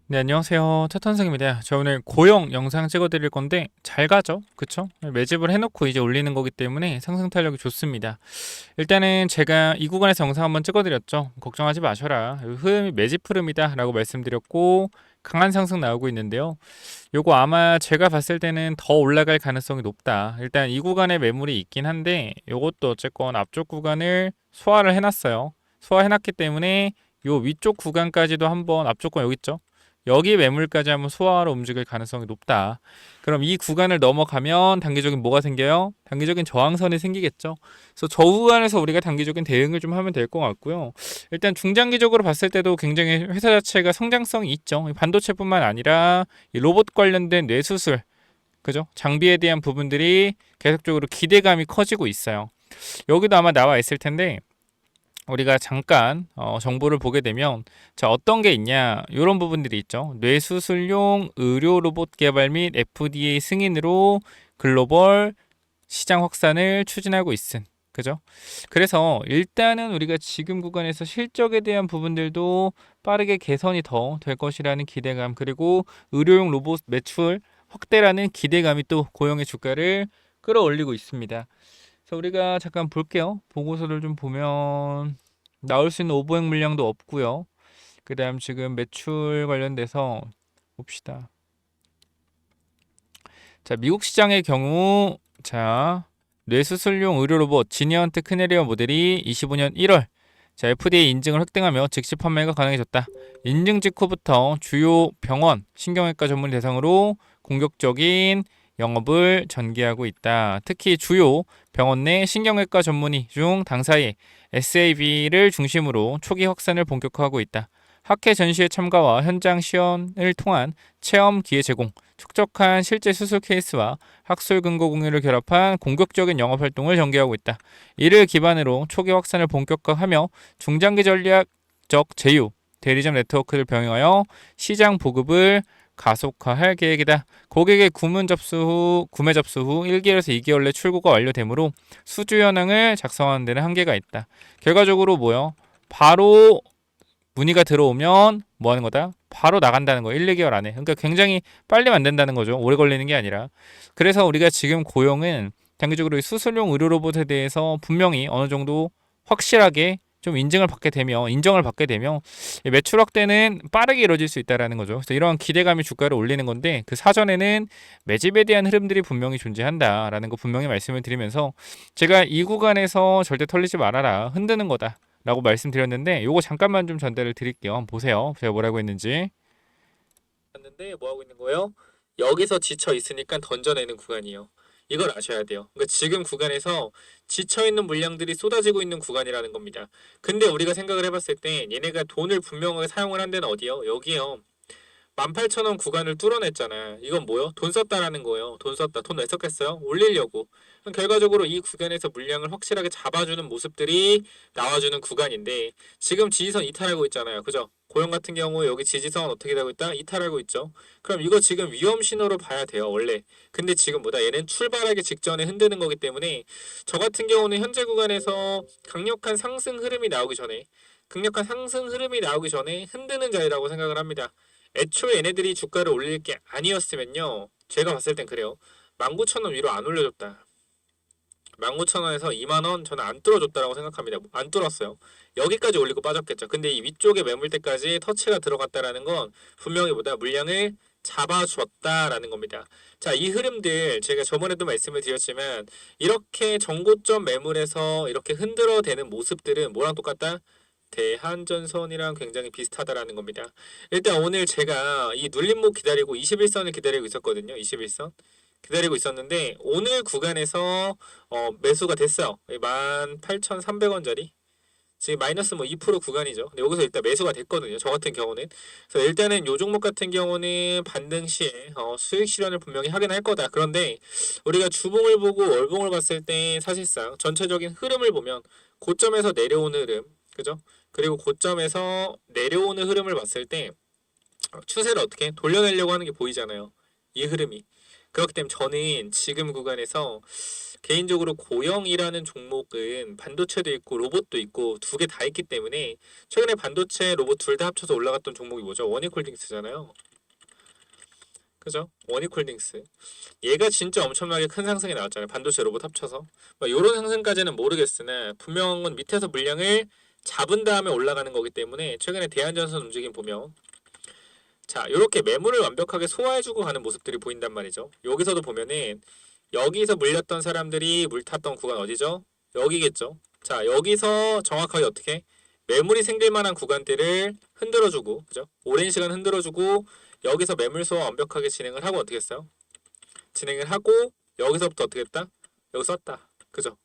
네, 안녕하세요. 차탄승입니다. 저 오늘 고용 영상 찍어 드릴 건데 잘 가죠? 그쵸? 매집을 해놓고 이제 올리는 거기 때문에 상승 탄력이 좋습니다. 일단은 제가 이 구간에서 영상 한번 찍어 드렸죠. 걱정하지 마셔라. 흐름이 매집 흐름이다 라고 말씀드렸고 강한 상승 나오고 있는데요. 요거 아마 제가 봤을 때는 더 올라갈 가능성이 높다. 일단 이 구간에 매물이 있긴 한데 요것도 어쨌건 앞쪽 구간을 소화를 해놨어요. 소화해놨기 때문에 요 위쪽 구간까지도 한번 앞쪽 건 여기 있죠. 여기 매물까지 한번 소화하러 움직일 가능성이 높다. 그럼 이 구간을 넘어가면 단기적인 뭐가 생겨요? 단기적인 저항선이 생기겠죠. 그래서 저 구간에서 우리가 단기적인 대응을 좀 하면 될 것 같고요. 일단 중장기적으로 봤을 때도 굉장히 회사 자체가 성장성이 있죠. 반도체뿐만 아니라 이 로봇 관련된 뇌수술, 그죠? 장비에 대한 부분들이 계속적으로 기대감이 커지고 있어요. 여기도 아마 나와 있을 텐데 우리가 잠깐 정보를 보게 되면 자 어떤 게 있냐 이런 부분들이 있죠. 뇌수술용 의료 로봇 개발 및 FDA 승인으로 글로벌 시장 확산을 추진하고 있음. 그죠? 그래서 일단은 우리가 지금 구간에서 실적에 대한 부분들도 빠르게 개선이 더 될 것이라는 기대감 그리고 의료용 로봇 매출 확대라는 기대감이 또 고용의 주가를 끌어올리고 있습니다. 그래서 우리가 잠깐 볼게요. 보고서를 좀 보면 나올 수 있는 오버행 물량도 없고요. 그 다음 지금 매출 관련돼서 봅시다. 자, 미국 시장의 경우 자 뇌수술용 의료 로봇 지니언트 크네리어 모델이 25년 1월 자, FDA 인증을 획득하며 즉시 판매가 가능해졌다. 인증 직후부터 주요 병원, 신경외과 전문 대상으로 공격적인 영업을 전개하고 있다. 특히 주요 병원 내 신경외과 전문의 중 당사의 SAB를 중심으로 초기 확산을 본격화하고 있다. 학회 전시회 참가와 현장 시연을 통한 체험 기회 제공, 축적한 실제 수술 케이스와 학술 근거 공유를 결합한 공격적인 영업 활동을 전개하고 있다. 이를 기반으로 초기 확산을 본격화하며 중장기 전략적 제휴, 대리점 네트워크를 병행하여 시장 보급을 가속화할 계획이다. 고객의 구매 접수 후 1개월에서 2개월 내 출고가 완료되므로 수주 현황을 작성하는 데는 한계가 있다. 결과적으로 뭐요? 바로 문의가 들어오면 뭐 하는 거다? 바로 나간다는 거. 1, 2개월 안에. 그러니까 굉장히 빨리 만든다는 거죠. 오래 걸리는 게 아니라. 그래서 우리가 지금 고용은 단기적으로 수술용 의료 로봇에 대해서 분명히 어느 정도 확실하게 좀 인정을 받게 되면 매출 확대는 빠르게 이루어질 수 있다라는 거죠. 그래서 이런 기대감이 주가를 올리는 건데 그 사전에는 매집에 대한 흐름들이 분명히 존재한다라는 거 분명히 말씀을 드리면서 제가 이 구간에서 절대 털리지 말아라. 흔드는 거다. 라고 말씀드렸는데 요거 잠깐만 좀 전달을 드릴게요. 한번 보세요. 제가 뭐라고 했는지. 봤는데 뭐 하고 있는 거예요? 여기서 지쳐 있으니까 던져내는 구간이에요. 이걸 아셔야 돼요. 그러니까 지금 구간에서 지쳐 있는 물량들이 쏟아지고 있는 구간이라는 겁니다. 근데 우리가 생각을 해봤을 때 얘네가 돈을 분명하게 사용을 한 데는 어디요? 여기요. 18,000원 구간을 뚫어냈잖아. 이건 뭐요? 돈 썼다라는 거예요. 돈 썼다. 돈 왜 썼겠어요? 올리려고. 그럼 결과적으로 이 구간에서 물량을 확실하게 잡아주는 모습들이 나와주는 구간인데 지금 지지선 이탈하고 있잖아요. 그죠? 고용 같은 경우 여기 지지선 어떻게 되고 있다? 이탈하고 있죠. 그럼 이거 지금 위험 신호로 봐야 돼요. 원래. 근데 지금 뭐다? 얘는 출발하기 직전에 흔드는 거기 때문에 저 같은 경우는 현재 구간에서 강력한 상승 흐름이 나오기 전에 흔드는 자리라고 생각을 합니다. 애초에 얘네들이 주가를 올릴 게 아니었으면요. 제가 봤을 땐 그래요. 19,000원 위로 안 올려줬다. 19,000원에서 2만원 저는 안 뚫어줬다라고 생각합니다. 안 뚫었어요. 여기까지 올리고 빠졌겠죠. 근데 이 위쪽에 매물대까지 터치가 들어갔다라는 건 분명히 보다 물량을 잡아주었다라는 겁니다. 자, 이 흐름들 제가 저번에도 말씀을 드렸지만 이렇게 정고점 매물에서 이렇게 흔들어대는 모습들은 뭐랑 똑같다? 대한전선이랑 굉장히 비슷하다라는 겁니다. 일단 오늘 제가 이 눌림목 기다리고 21선을 기다리고 있었거든요. 21선 기다리고 있었는데 오늘 구간에서 매수가 됐어요. 18,300원짜리 지금 마이너스 뭐 2% 구간이죠. 근데 여기서 일단 매수가 됐거든요. 저 같은 경우는. 그래서 일단은 요 종목 같은 경우는 반등 시에 수익 실현을 분명히 하긴 할 거다. 그런데 우리가 주봉을 보고 월봉을 봤을 때 사실상 전체적인 흐름을 보면 고점에서 내려오는 흐름, 그죠? 그리고 고점에서 내려오는 흐름을 봤을 때 추세를 어떻게 돌려내려고 하는 게 보이잖아요. 이 흐름이. 그렇기 때문에 저는 지금 구간에서 개인적으로 고영이라는 종목은 반도체도 있고 로봇도 있고 두 개 다 있기 때문에 최근에 반도체 로봇 둘 다 합쳐서 올라갔던 종목이 뭐죠? 원익홀딩스잖아요. 그죠? 원익홀딩스. 얘가 진짜 엄청나게 큰 상승이 나왔잖아요. 반도체 로봇 합쳐서. 요런 상승까지는 모르겠으나 분명은 밑에서 물량을 잡은 다음에 올라가는 거기 때문에 최근에 대한전선 움직임 보면 자, 요렇게 매물을 완벽하게 소화해주고 가는 모습들이 보인단 말이죠. 여기서도 보면은 여기서 물렸던 사람들이 물 탔던 구간 어디죠? 여기겠죠. 자, 여기서 정확하게 어떻게 매물이 생길 만한 구간들을 흔들어주고, 그죠? 오랜 시간 흔들어주고 여기서 매물 소화 완벽하게 진행을 하고 어떻게 했어요? 진행을 하고 여기서부터 어떻게 했다? 여기 썼다. 그죠?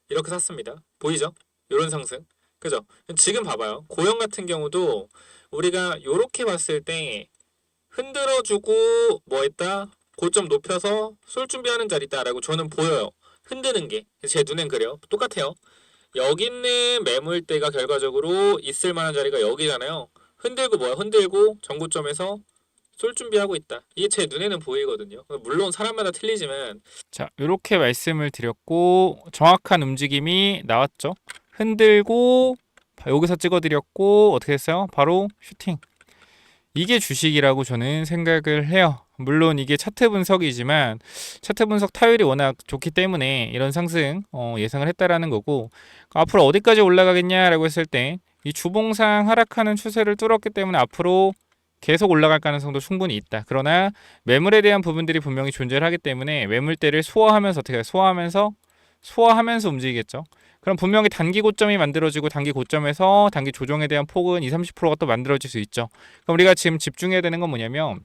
이렇게 샀습니다. 보이죠? 요런 상승. 그죠? 지금 봐봐요. 고영 같은 경우도 우리가 요렇게 봤을 때 흔들어주고 뭐 했다? 고점 높여서 쏠 준비하는 자리다라고 저는 보여요. 흔드는 게 제 눈엔 그래요. 똑같아요. 여기 있는 매물대가 결과적으로 있을 만한 자리가 여기잖아요. 흔들고 뭐야? 흔들고 전고점에서 쏠 준비하고 있다. 이게 제 눈에는 보이거든요. 물론 사람마다 틀리지만 자, 이렇게 말씀을 드렸고 정확한 움직임이 나왔죠. 흔들고 여기서 찍어드렸고 어떻게 했어요? 바로 슈팅. 이게 주식이라고 저는 생각을 해요. 물론 이게 차트 분석이지만 차트 분석 타율이 워낙 좋기 때문에 이런 상승 예상을 했다라는 거고 앞으로 어디까지 올라가겠냐라고 했을 때 이 주봉상 하락하는 추세를 뚫었기 때문에 앞으로 계속 올라갈 가능성도 충분히 있다. 그러나 매물에 대한 부분들이 분명히 존재를 하기 때문에 매물대를 소화하면서 어떻게 소화하면서 움직이겠죠. 그럼 분명히 단기 고점이 만들어지고 단기 고점에서 단기 조정에 대한 폭은 20-30%가 또 만들어질 수 있죠. 그럼 우리가 지금 집중해야 되는 건 뭐냐면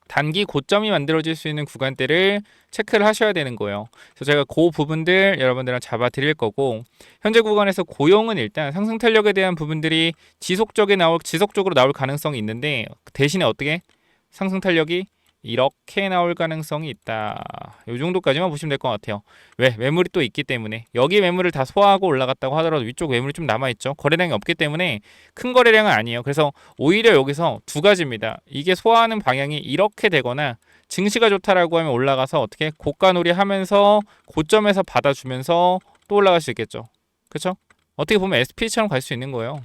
단기 고점이 만들어질 수 있는 구간대를 체크를 하셔야 되는 거예요. 그래서 제가 그 부분들 여러분들랑 잡아 드릴 거고 현재 구간에서 고용은 일단 상승 탄력에 대한 부분들이 지속적으로 나올 가능성이 있는데 대신에 어떻게 상승 탄력이 이렇게 나올 가능성이 있다. 이 정도까지만 보시면 될 것 같아요. 왜? 매물이 또 있기 때문에 여기 매물을 다 소화하고 올라갔다고 하더라도 위쪽 매물이 좀 남아있죠. 거래량이 없기 때문에 큰 거래량은 아니에요. 그래서 오히려 여기서 두 가지입니다. 이게 소화하는 방향이 이렇게 되거나 증시가 좋다라고 하면 올라가서 어떻게 고가놀이 하면서 고점에서 받아주면서 또 올라갈 수 있겠죠. 그렇죠? 어떻게 보면 SP처럼 갈 수 있는 거예요.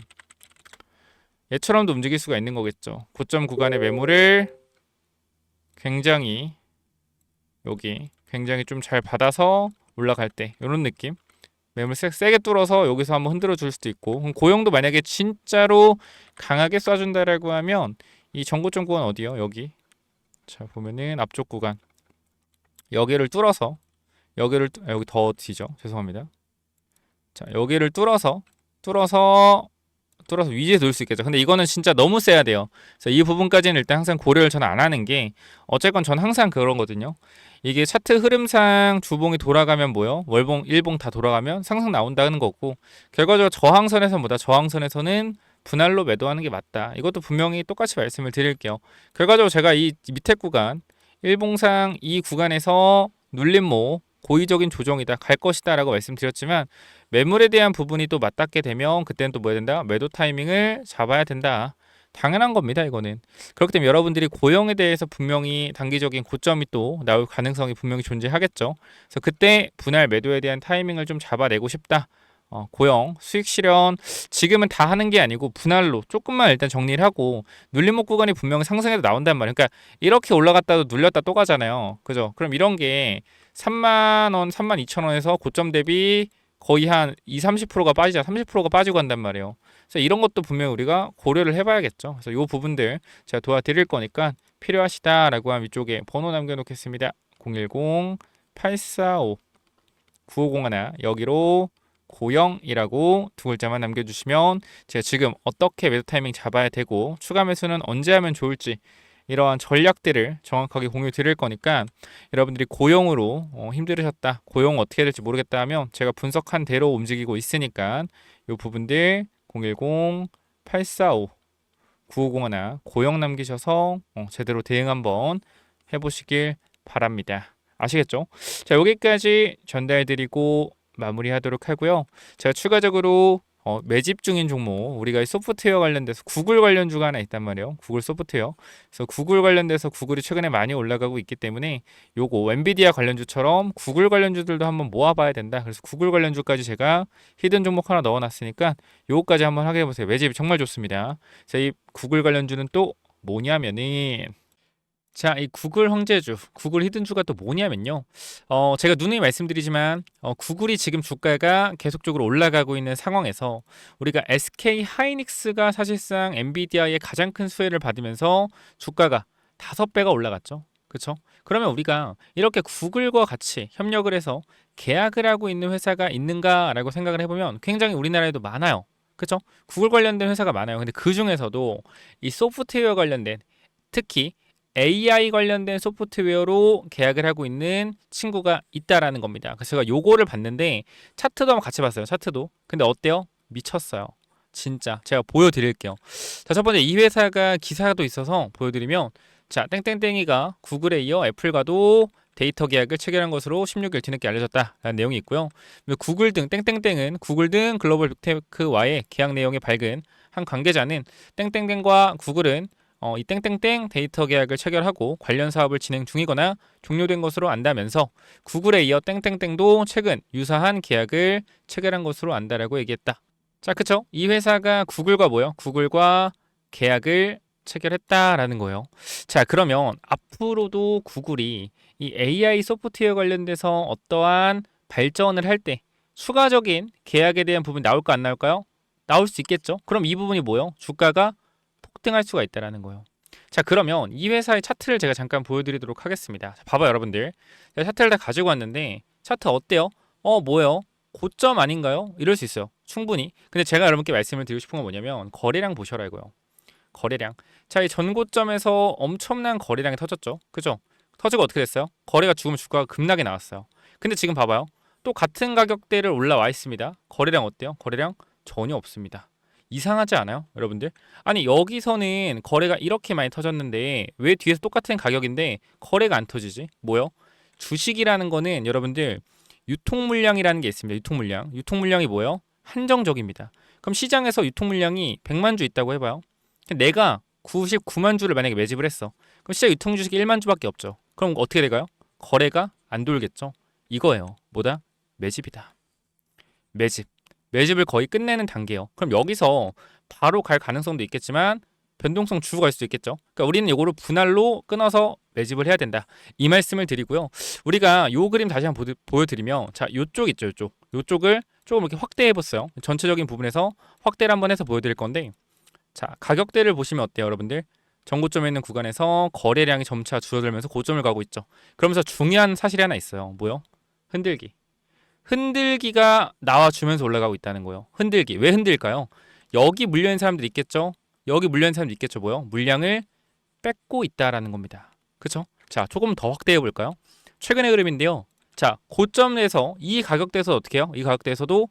얘처럼도 움직일 수가 있는 거겠죠. 고점 구간의 매물을 굉장히 좀 잘 받아서 올라갈 때 이런 느낌 매물 세게 뚫어서 여기서 한번 흔들어 줄 수도 있고 고용도 만약에 진짜로 강하게 쏴준다라고 하면 이 전고점 구간 어디요? 여기 자 보면은 앞쪽 구간 여기를 뚫어서 여기 더 뒤죠 죄송합니다. 자 여기를 뚫어서 위에 놓을 수 있겠죠. 근데 이거는 진짜 너무 세야 돼요. 그래서 이 부분까지는 일단 항상 고려를 저는 안 하는 게 어쨌건 전 항상 그런거든요. 이게 차트 흐름상 주봉이 돌아가면 뭐요? 월봉, 일봉 다 돌아가면 상승 나온다는 거고 결과적으로 저항선에서는 분할로 매도하는 게 맞다. 이것도 분명히 똑같이 말씀을 드릴게요. 결과적으로 제가 이 밑에 구간 일봉상 이 구간에서 눌림목 고의적인 조정이다 갈 것이다 라고 말씀드렸지만 매물에 대한 부분이 또 맞닿게 되면 그때는 또 뭐 해야 된다? 매도 타이밍을 잡아야 된다. 당연한 겁니다 이거는. 그렇기 때문에 여러분들이 고용에 대해서 분명히 단기적인 고점이 또 나올 가능성이 분명히 존재하겠죠. 그래서 그때 분할 매도에 대한 타이밍을 좀 잡아내고 싶다. 고용, 수익 실현 지금은 다 하는 게 아니고 분할로 조금만 일단 정리를 하고 눌림목 구간이 분명히 상승해도 나온단 말이에요. 그러니까 이렇게 올라갔다도 눌렸다 또 가잖아요. 그죠? 그럼 이런 게 3만원, 32,000원에서 고점 대비 거의 한 20-30%가 빠지자 30%가 빠지고 간단 말이에요. 그래서 이런 것도 분명히 우리가 고려를 해봐야겠죠. 그래서 이 부분들 제가 도와드릴 거니까 필요하시다라고 하면 위쪽에 번호 남겨놓겠습니다. 010-845-9501 여기로 고영이라고 두 글자만 남겨주시면 제가 지금 어떻게 매도 타이밍 잡아야 되고 추가 매수는 언제 하면 좋을지 이러한 전략들을 정확하게 공유 드릴 거니까 여러분들이 고용으로 힘들으셨다 고용 어떻게 해야 될지 모르겠다 하면 제가 분석한 대로 움직이고 있으니까 이 부분들 010-845-9501 고용 남기셔서 제대로 대응 한번 해보시길 바랍니다. 아시겠죠? 자 여기까지 전달드리고 마무리하도록 하고요. 제가 추가적으로 매집 중인 종목, 우리가 이 소프트웨어 관련돼서 구글 관련주가 하나 있단 말이에요. 구글 소프트웨어. 그래서 구글 관련돼서 구글이 최근에 많이 올라가고 있기 때문에 요거 엔비디아 관련주처럼 구글 관련주들도 한번 모아봐야 된다. 그래서 구글 관련주까지 제가 히든 종목 하나 넣어놨으니까 요거까지 한번 확인해 보세요. 매집이 정말 좋습니다. 자, 이 구글 관련주는 또 뭐냐면은, 자, 이 구글 황제주, 구글 히든주가 또 뭐냐면요. 제가 누누이 말씀드리지만 구글이 지금 주가가 계속적으로 올라가고 있는 상황에서 우리가 SK 하이닉스가 사실상 엔비디아의 가장 큰 수혜를 받으면서 주가가 5배가 올라갔죠. 그렇죠? 그러면 우리가 이렇게 구글과 같이 협력을 해서 계약을 하고 있는 회사가 있는가라고 생각을 해보면 굉장히 우리나라에도 많아요. 그렇죠? 구글 관련된 회사가 많아요. 근데 그 중에서도 이 소프트웨어 관련된, 특히 AI 관련된 소프트웨어로 계약을 하고 있는 친구가 있다라는 겁니다. 그래서 제가 요거를 봤는데 차트도 한번 같이 봤어요. 차트도. 근데 어때요? 미쳤어요. 진짜. 제가 보여드릴게요. 자, 첫 번째 이 회사가 기사도 있어서 보여드리면, 자, 땡땡땡이가 구글에 이어 애플과도 데이터 계약을 체결한 것으로 16일 뒤늦게 알려졌다라는 내용이 있고요. 구글 등 땡땡땡은 구글 등 글로벌 빅테크와의 계약 내용이 밝은 한 관계자는 땡땡땡과 구글은 이 땡땡땡 데이터 계약을 체결하고 관련 사업을 진행 중이거나 종료된 것으로 안다면서 구글에 이어 땡땡땡도 최근 유사한 계약을 체결한 것으로 안다라고 얘기했다. 자, 그쵸? 이 회사가 구글과 뭐요? 구글과 계약을 체결했다라는 거예요. 자, 그러면 앞으로도 구글이 이 AI 소프트웨어 관련돼서 어떠한 발전을 할 때 추가적인 계약에 대한 부분이 나올까 안 나올까요? 나올 수 있겠죠. 그럼 이 부분이 뭐요? 주가가 폭등할 수가 있다라는 거예요. 자, 그러면 이 회사의 차트를 제가 잠깐 보여드리도록 하겠습니다. 자, 봐봐요, 여러분들. 제가 차트를 다 가지고 왔는데 차트 어때요? 뭐예요? 고점 아닌가요? 이럴 수 있어요. 충분히. 근데 제가 여러분께 말씀을 드리고 싶은 건 뭐냐면 거래량 보셔라 이거요. 거래량. 자, 이 전고점에서 엄청난 거래량이 터졌죠. 그죠? 터지고 어떻게 됐어요? 거래가 죽으면 주가가 급락이 나왔어요. 근데 지금 봐봐요. 또 같은 가격대를 올라와 있습니다. 거래량 어때요? 거래량 전혀 없습니다. 이상하지 않아요, 여러분들? 아니, 여기서는 거래가 이렇게 많이 터졌는데 왜 뒤에서 똑같은 가격인데 거래가 안 터지지? 뭐요? 주식이라는 거는 여러분들 유통 물량이라는 게 있습니다. 유통 물량. 유통 물량이 뭐예요? 한정적입니다. 그럼 시장에서 유통 물량이 100만 주 있다고 해봐요. 내가 99만 주를 만약에 매집을 했어. 그럼 시장 유통 주식이 1만 주밖에 없죠. 그럼 어떻게 될까요? 거래가 안 돌겠죠. 이거예요. 뭐다? 매집이다. 매집. 매집을 거의 끝내는 단계예요. 그럼 여기서 바로 갈 가능성도 있겠지만 변동성 주고 갈 수도 있겠죠. 그러니까 우리는 이거를 분할로 끊어서 매집을 해야 된다. 이 말씀을 드리고요. 우리가 요 그림 다시 한번 보여드리면, 자, 요쪽 있죠, 요쪽. 요쪽을 조금 이렇게 확대해 봤어요. 전체적인 부분에서 확대를 한번 해서 보여드릴 건데, 자, 가격대를 보시면 어때요, 여러분들? 전고점에 있는 구간에서 거래량이 점차 줄어들면서 고점을 가고 있죠. 그러면서 중요한 사실이 하나 있어요. 뭐요? 흔들기. 흔들기가 나와주면서 올라가고 있다는 거예요. 흔들기. 왜 흔들까요? 여기 물려있는 사람들이 있겠죠? 여기 물려있는 사람들이 있겠죠? 뭐요? 물량을 뺏고 있다라는 겁니다. 그쵸? 자, 조금 더 확대해 볼까요? 최근의 흐름인데요. 자, 고점에서 이 가격대에서 어떻게 해요? 이 가격대에서도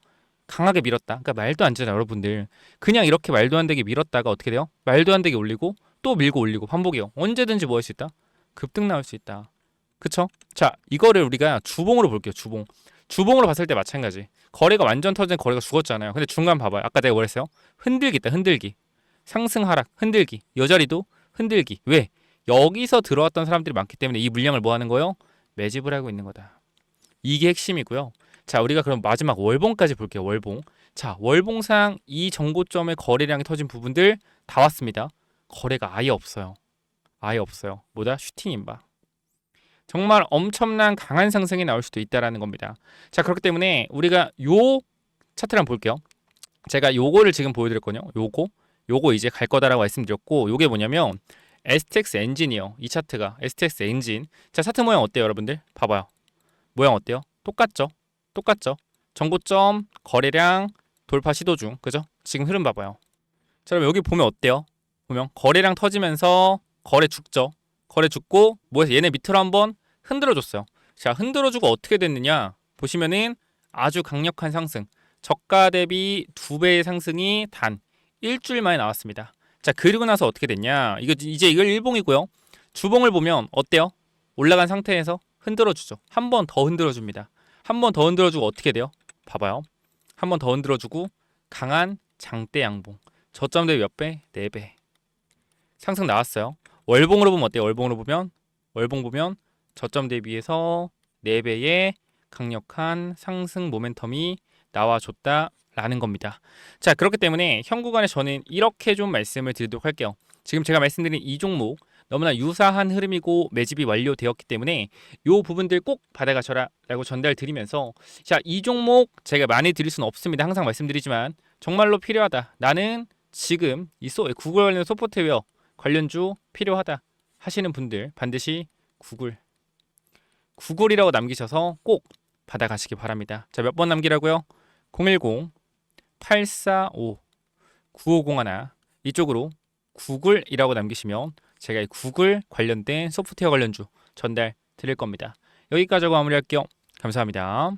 강하게 밀었다. 그러니까 말도 안 되잖아요, 여러분들. 그냥 이렇게 말도 안 되게 밀었다가 어떻게 돼요? 말도 안 되게 올리고 또 밀고 올리고 반복이요. 언제든지 뭐 할 수 있다? 급등 나올 수 있다. 그쵸? 자, 이거를 우리가 주봉으로 볼게요. 주봉. 주봉으로 봤을 때 마찬가지. 거래가 완전 터진 거래가 죽었잖아요. 근데 중간 봐봐요. 아까 내가 뭐랬어요? 흔들기 있다. 흔들기. 상승 하락. 흔들기. 여자리도 흔들기. 왜? 여기서 들어왔던 사람들이 많기 때문에 이 물량을 뭐 하는 거예요? 매집을 하고 있는 거다. 이게 핵심이고요. 자, 우리가 그럼 마지막 월봉까지 볼게요. 월봉. 자, 월봉상 이 정고점의 거래량이 터진 부분들 다 왔습니다. 거래가 아예 없어요. 아예 없어요. 뭐다? 슈팅 임박. 정말 엄청난 강한 상승이 나올 수도 있다라는 겁니다. 자, 그렇기 때문에 우리가 요 차트를 한번 볼게요. 제가 요거를 지금 보여드렸거든요. 요거 이제 갈 거다라고 말씀드렸고, 요게 뭐냐면 STX 엔진이요. 이 차트가 STX 엔진. 자, 차트 모양 어때요, 여러분들? 봐봐요. 모양 어때요? 똑같죠? 똑같죠? 전고점, 거래량, 돌파 시도 중. 그죠? 지금 흐름 봐봐요. 자, 그럼 여기 보면 어때요? 보면 거래량 터지면서 거래 죽죠? 거래 죽고 뭐해서 얘네 밑으로 한번 흔들어줬어요. 자, 흔들어주고 어떻게 됐느냐? 보시면은 아주 강력한 상승. 저가 대비 2배의 상승이 단 일주일 만에 나왔습니다. 자, 그리고 나서 어떻게 됐냐? 이걸 일봉이고요. 주봉을 보면 어때요? 올라간 상태에서 흔들어주죠. 한 번 더 흔들어줍니다. 한 번 더 흔들어주고 어떻게 돼요? 봐봐요. 한 번 더 흔들어주고 강한 장대 양봉. 저점 대비 몇 배? 4배. 상승 나왔어요. 월봉으로 보면 어때요? 월봉 보면 저점 대비해서 4배의 강력한 상승 모멘텀이 나와줬다라는 겁니다. 자, 그렇기 때문에 현 구간에 저는 이렇게 좀 말씀을 드리도록 할게요. 지금 제가 말씀드린 이 종목 너무나 유사한 흐름이고 매집이 완료되었기 때문에 이 부분들 꼭 받아가셔라 라고 전달드리면서, 자, 이 종목 제가 많이 드릴 수는 없습니다. 항상 말씀드리지만 정말로 필요하다, 나는 지금 이 구글 관련 소프트웨어 관련주 필요하다 하시는 분들 반드시 구글이라고 남기셔서 꼭 받아가시기 바랍니다. 자, 몇 번 남기라고요? 010-845-9501 이쪽으로 구글이라고 남기시면 제가 이 구글 관련된 소프트웨어 관련주 전달 드릴 겁니다. 여기까지 하고 마무리할게요. 감사합니다.